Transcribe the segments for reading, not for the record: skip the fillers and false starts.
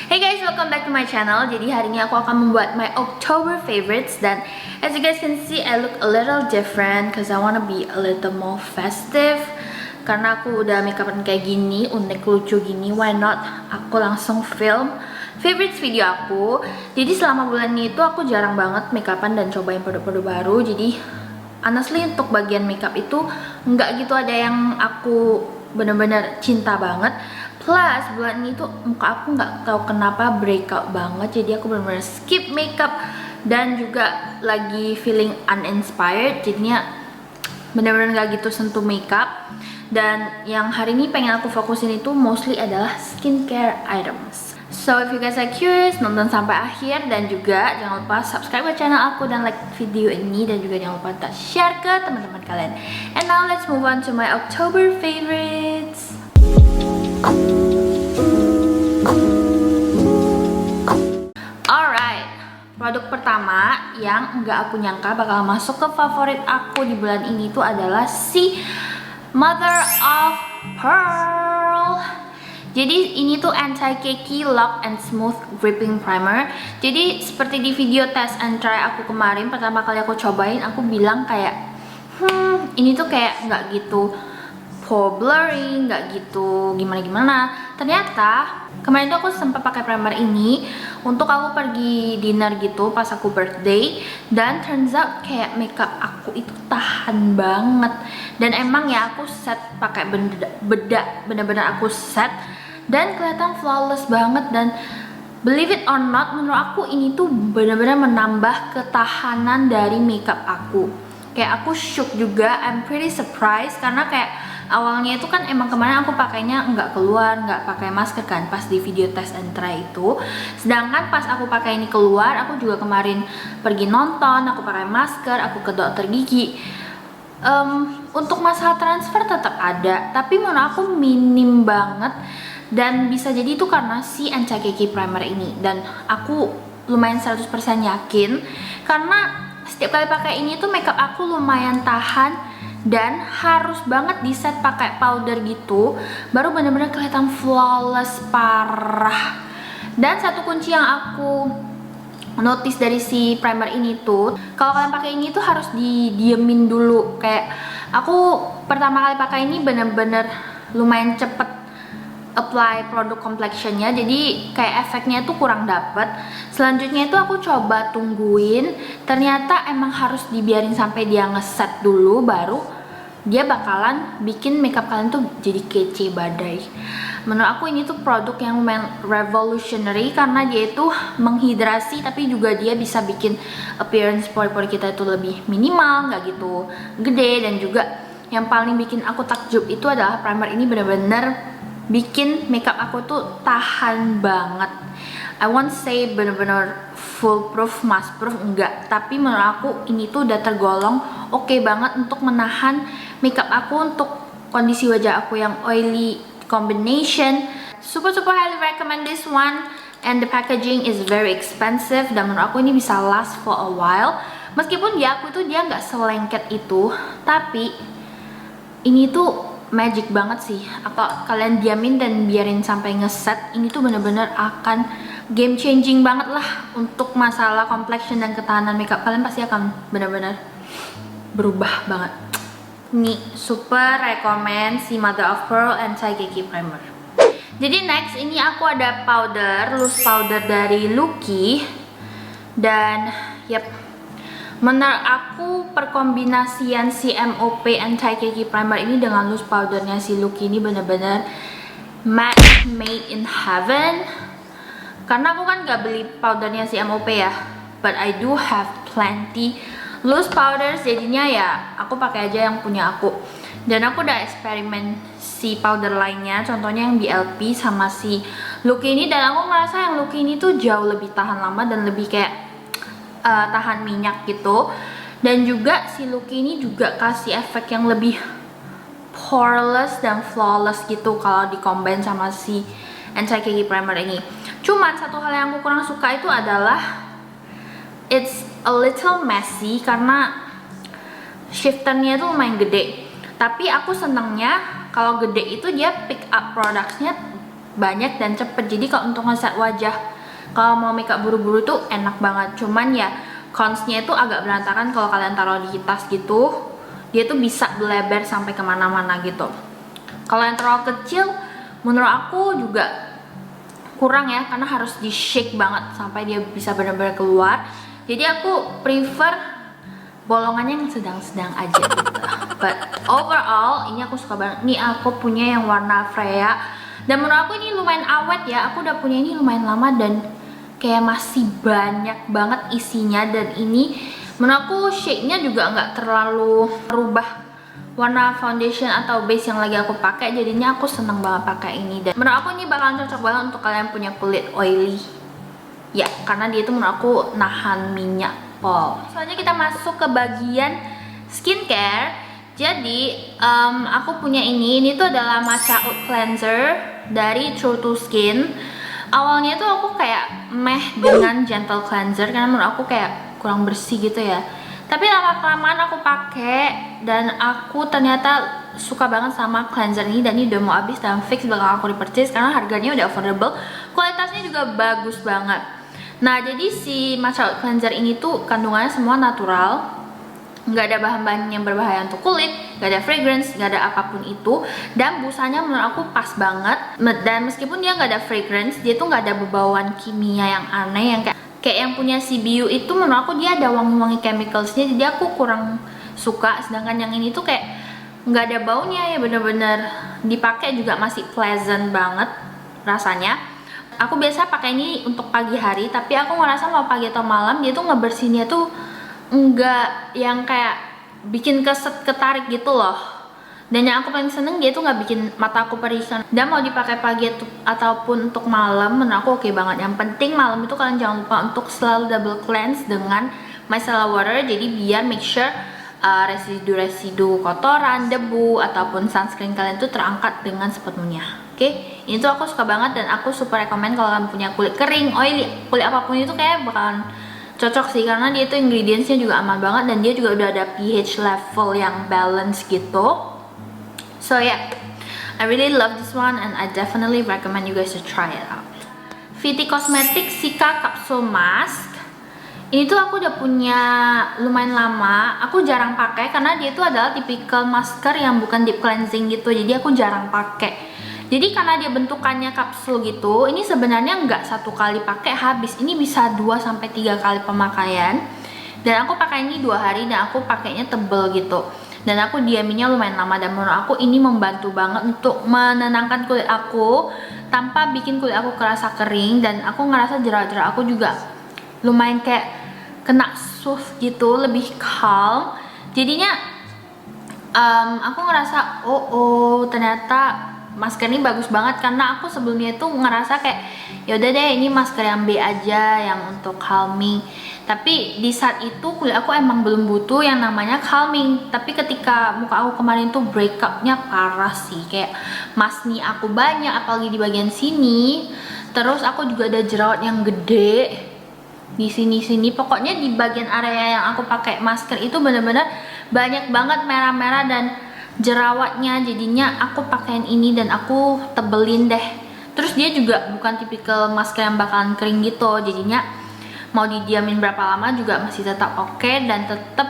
Hey guys, welcome back to my channel. Jadi hari ini aku akan membuat my October favorites. Dan as you guys can see, I look a little different because I wanna be a little more festive. Karena aku udah makeupan kayak gini, unik lucu gini, why not aku langsung film favorites video aku. Jadi selama bulan ini itu aku jarang banget makeupan dan cobain produk-produk baru. Jadi honestly untuk bagian makeup itu nggak gitu ada yang aku bener-bener cinta banget. Plus bulan ini tuh muka aku nggak tahu kenapa breakout banget, jadi aku benar-benar skip makeup dan juga lagi feeling uninspired, jadinya benar-benar nggak gitu sentuh makeup. Dan yang hari ini pengen aku fokusin itu mostly adalah skincare items. So if you guys are curious, nonton sampai akhir dan juga jangan lupa subscribe ke channel aku dan like video ini, dan juga jangan lupa share ke teman-teman kalian. And now let's move on to my October favorites. Alright, produk pertama yang nggak aku nyangka bakal masuk ke favorit aku di bulan ini tuh adalah si Mother of Pearl. Jadi ini tuh anti-cakey lock and smooth gripping primer. Jadi seperti di video test and try aku kemarin, pertama kali aku cobain, aku bilang kayak ini tuh kayak nggak gitu pore blurring, nggak gitu gimana-gimana. Ternyata kemarin tuh aku sempat pakai primer ini untuk aku pergi dinner gitu pas aku birthday, dan turns out kayak makeup aku itu tahan banget. Dan emang ya aku set pakai bedak bener-bener aku set dan kelihatan flawless banget. Dan believe it or not, menurut aku ini tuh bener-bener menambah ketahanan dari makeup aku. Kayak aku shook juga, I'm pretty surprised karena kayak awalnya itu kan emang kemarin aku pakainya nggak keluar, nggak pakai masker kan pas di video test and try itu. Sedangkan pas aku pakai ini keluar, aku juga kemarin pergi nonton, aku pakai masker, aku ke dokter gigi. Untuk masalah transfer tetap ada, tapi menurut aku minim banget. Dan bisa jadi itu karena si anti-cakey primer ini. Dan aku lumayan 100% yakin karena setiap kali pakai ini tuh makeup aku lumayan tahan, dan harus banget di set pakai powder gitu baru bener-bener kelihatan flawless parah. Dan satu kunci yang aku notice dari si primer ini tuh, kalau kalian pakai ini tuh harus didiemin dulu. Kayak aku pertama kali pakai ini bener-bener lumayan cepet apply produk complexionnya, jadi kayak efeknya tuh kurang dapet. Selanjutnya itu aku coba tungguin, ternyata emang harus dibiarin sampai dia ngeset dulu, baru dia bakalan bikin makeup kalian tuh jadi kece badai. Menurut aku ini tuh produk yang lumayan revolutionary karena dia itu menghidrasi, tapi juga dia bisa bikin appearance pori-pori kita itu lebih minimal, nggak gitu gede. Dan juga yang paling bikin aku takjub itu adalah primer ini bener-bener bikin makeup aku tuh tahan banget. I won't say bener-bener foolproof, mask proof, enggak, tapi menurut aku ini tuh udah tergolong oke banget untuk menahan makeup aku untuk kondisi wajah aku yang oily combination. Super highly recommend this one, and the packaging is very expensive, dan menurut aku ini bisa last for a while. Meskipun di aku itu dia nggak selengket itu, tapi ini tuh magic banget sih. Kalian diamin dan biarin sampai ngeset, ini tuh bener-bener akan game changing banget lah untuk masalah complexion dan ketahanan makeup kalian, pasti akan bener-bener berubah banget. Ini super recommend si Mother of Pearl Anti-Cakey Primer. Jadi next ini aku ada powder, loose powder dari Lucky. Dan yep, menurut aku perkombinasian si MOP Anti-Cakey Primer ini dengan loose powdernya si Lucky ini bener-bener match made in heaven. Karena aku kan gak beli powdernya si MOP ya, but I do have plenty loose powders, jadinya ya aku pakai aja yang punya aku. Dan aku udah eksperimen si powder lainnya, contohnya yang BLP sama si Lucky ini, dan aku merasa yang Lucky ini tuh jauh lebih tahan lama dan lebih kayak tahan minyak gitu. Dan juga si Lucky ini juga kasih efek yang lebih poreless dan flawless gitu kalau di-combine sama si Anti-Cakey Primer ini. Cuman satu hal yang aku kurang suka itu adalah it's a little messy karena shifternya tuh lumayan gede. Tapi aku senengnya kalau gede itu dia pick up productsnya banyak dan cepet. Jadi kalau untuk ngeset wajah, kalau mau makeup buru-buru tuh enak banget. Cuman ya consnya itu agak berantakan kalau kalian taruh di tas gitu. Dia tuh bisa beleber sampai kemana-mana gitu. Kalau yang terlalu kecil, menurut aku juga kurang ya, karena harus di shake banget sampai dia bisa benar-benar keluar. Jadi aku prefer bolongannya yang sedang-sedang aja gitu. But overall ini aku suka banget. Nih aku punya yang warna Freya, dan menurut aku ini lumayan awet ya. Aku udah punya ini lumayan lama dan kayak masih banyak banget isinya. Dan ini menurut aku shade-nya juga nggak terlalu merubah warna foundation atau base yang lagi aku pakai. Jadinya aku seneng banget pakai ini, dan menurut aku ini bakalan cocok banget untuk kalian punya kulit oily ya, karena dia itu menurut aku nahan minyak pol. Soalnya kita masuk ke bagian skincare. Jadi aku punya ini tuh adalah Matcha Oud Cleanser dari True to Skin. Awalnya tuh aku kayak meh dengan gentle cleanser karena menurut aku kayak kurang bersih gitu ya. Tapi lama-kelamaan aku pakai dan aku ternyata suka banget sama cleanser ini, dan ini udah mau habis dan fix bakal aku repurchase karena harganya udah affordable, kualitasnya juga bagus banget. Nah, jadi si Matcha Oud Cleanser ini tuh kandungannya semua natural, nggak ada bahan-bahan yang berbahaya untuk kulit, nggak ada fragrance, nggak ada apapun itu, dan busanya menurut aku pas banget. Dan meskipun dia nggak ada fragrance, dia tuh nggak ada bebauan kimia yang aneh yang kayak yang punya si Bio itu. Menurut aku dia ada wangi-wangi chemicalsnya, jadi aku kurang suka. Sedangkan yang ini tuh kayak nggak ada baunya ya, bener-bener dipakai juga masih pleasant banget rasanya. Aku biasa pakai ini untuk pagi hari, tapi aku ngerasa mau pagi atau malam dia tuh ngebersihinnya tuh enggak yang kayak bikin ketarik gitu loh. Dan yang aku paling seneng dia tuh nggak bikin mata aku perih. Dan mau dipakai pagi ataupun untuk malam, menurut aku oke banget. Yang penting malam itu kalian jangan lupa untuk selalu double cleanse dengan micellar water. Jadi biar make sure residu-residu kotoran, debu ataupun sunscreen kalian tuh terangkat dengan sepenuhnya. Oke, ini tuh aku suka banget dan aku super rekomend kalau kalian punya kulit kering, oily, kulit apapun itu kayak bakalan cocok sih, karena dia tuh ingredientsnya juga aman banget dan dia juga udah ada pH level yang balance gitu. So yeah, I really love this one and I definitely recommend you guys to try it out. VT Cosmetics Cica Capsule Mask. Ini tuh aku udah punya lumayan lama. Aku jarang pakai karena dia tuh adalah tipikal masker yang bukan deep cleansing gitu. Jadi aku jarang pakai. Jadi karena dia bentukannya kapsul gitu, ini sebenarnya nggak satu kali pakai habis. Ini bisa 2-3 kali pemakaian. Dan aku pakai ini 2 hari dan aku pakainya tebel gitu. Dan aku diaminnya lumayan lama, dan menurut aku ini membantu banget untuk menenangkan kulit aku tanpa bikin kulit aku kerasa kering. Dan aku ngerasa jerawat-jerawat aku juga lumayan kayak kena soothe gitu, lebih calm. Jadinya aku ngerasa ternyata masker ini bagus banget, karena aku sebelumnya itu ngerasa kayak yaudah deh ini masker yang B aja yang untuk calming. Tapi di saat itu kulit aku emang belum butuh yang namanya calming. Tapi ketika muka aku kemarin tuh breakoutnya parah sih, kayak masni aku banyak apalagi di bagian sini. Terus aku juga ada jerawat yang gede di sini. Pokoknya di bagian area yang aku pakai masker itu bener-bener banyak banget merah-merah dan jerawatnya. Jadinya aku pakaiin ini dan aku tebelin deh. Terus dia juga bukan tipikal masker yang bakalan kering gitu, jadinya mau didiamin berapa lama juga masih tetap oke, dan tetap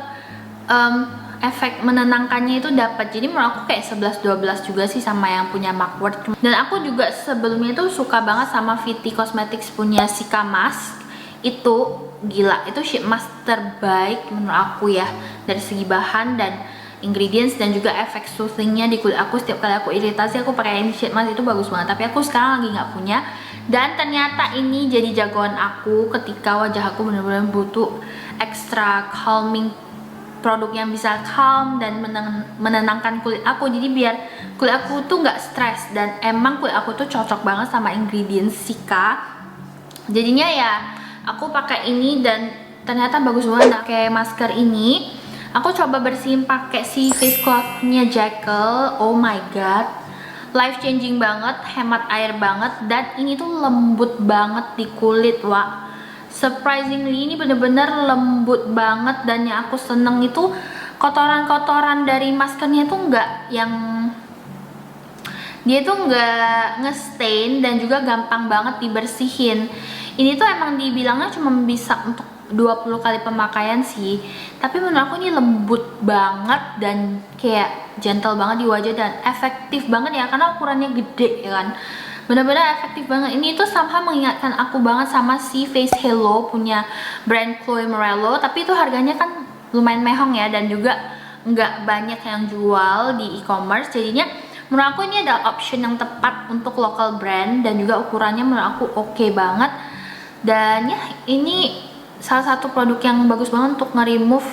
efek menenangkannya itu dapat. Jadi menurut aku kayak 11-12 juga sih sama yang punya Markwort. Dan aku juga sebelumnya tuh suka banget sama VT Cosmetics punya Cica Mask. Itu gila, itu sheet mask terbaik menurut aku ya, dari segi bahan dan ingredients dan juga efek soothingnya di kulit aku. Setiap kali aku iritasi aku pakai ini sheet mask, itu bagus banget. Tapi aku sekarang lagi nggak punya, dan ternyata ini jadi jagoan aku ketika wajah aku benar-benar butuh extra calming produk yang bisa calm dan menenangkan kulit aku. Jadi biar kulit aku tuh nggak stres, dan emang kulit aku tuh cocok banget sama ingredients Cica. Jadinya ya aku pakai ini dan ternyata bagus banget. Nah, kayak masker ini aku coba bersihin pakai si face cloth-nya Jekyll. Oh my god, life changing banget, hemat air banget, dan ini tuh lembut banget di kulit, wah. Surprisingly ini bener-bener lembut banget, dan yang aku seneng itu kotoran-kotoran dari maskernya tuh nggak yang dia tuh nggak ngestain dan juga gampang banget dibersihin. Ini tuh emang dibilangnya cuma bisa untuk 20 kali pemakaian sih, tapi menurut aku ini lembut banget dan kayak gentle banget di wajah dan efektif banget ya, karena ukurannya gede ya kan. Benar-benar efektif banget. Ini tuh somehow mengingatkan aku banget sama si Face Halo punya brand Chloe Morello, tapi itu harganya kan lumayan mehong ya, dan juga nggak banyak yang jual di e-commerce. Jadinya menurut aku ini adalah option yang tepat untuk local brand, dan juga ukurannya menurut aku oke banget. Dan ya, ini salah satu produk yang bagus banget untuk nge-remove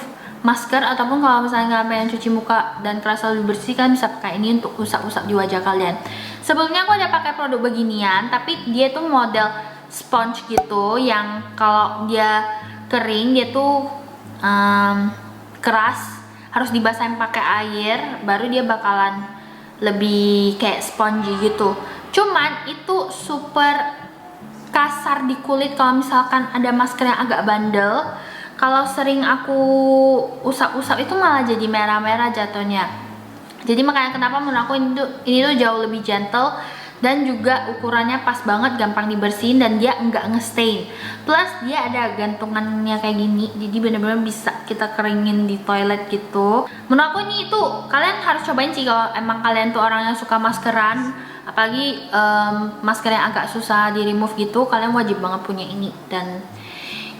masker, ataupun kalau misalnya nggak pengen cuci muka dan kerasa lebih bersih, kan bisa pakai ini untuk usap-usap di wajah kalian. Sebelumnya aku ada pakai produk beginian, tapi dia tuh model sponge gitu, yang kalau dia kering dia tuh keras, harus dibasahin pakai air baru dia bakalan lebih kayak spongy gitu. Cuman itu super kasar di kulit kalau misalkan ada masker yang agak bandel. Kalau sering aku usap-usap itu malah jadi merah-merah jatuhnya. Jadi makanya kenapa menurut aku ini tuh jauh lebih gentle, dan juga ukurannya pas banget, gampang dibersihin, dan dia enggak ngestain. Plus dia ada gantungannya kayak gini, jadi bener-bener bisa kita keringin di toilet gitu. Menurut aku ini tuh kalian harus cobain sih kalau emang kalian tuh orang yang suka maskeran, apalagi masker yang agak susah di remove gitu, kalian wajib banget punya ini. Dan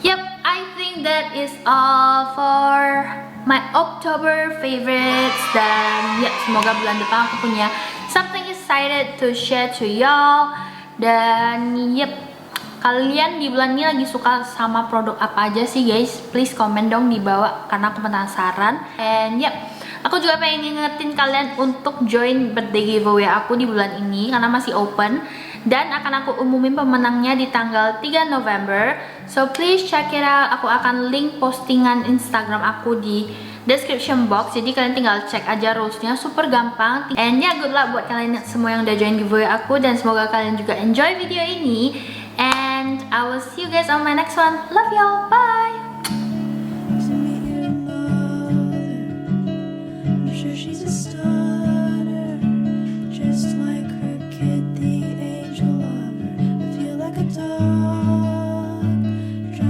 yep, I think that is all for my October favorites. Dan ya, semoga bulan depan aku punya something excited to share to y'all. Dan yep, kalian di bulan ini lagi suka sama produk apa aja sih guys? Please comment dong di bawah, karena aku penasaran. And yep, aku juga pengen ngingetin kalian untuk join birthday giveaway aku di bulan ini, karena masih open, dan akan aku umumin pemenangnya di tanggal 3 November. So please check it out. Aku akan link postingan Instagram aku di description box, jadi kalian tinggal cek aja rulesnya, super gampang. And ya, good luck buat kalian semua yang udah join giveaway aku, dan semoga kalian juga enjoy video ini. And I will see you guys on my next one. Love y'all, bye.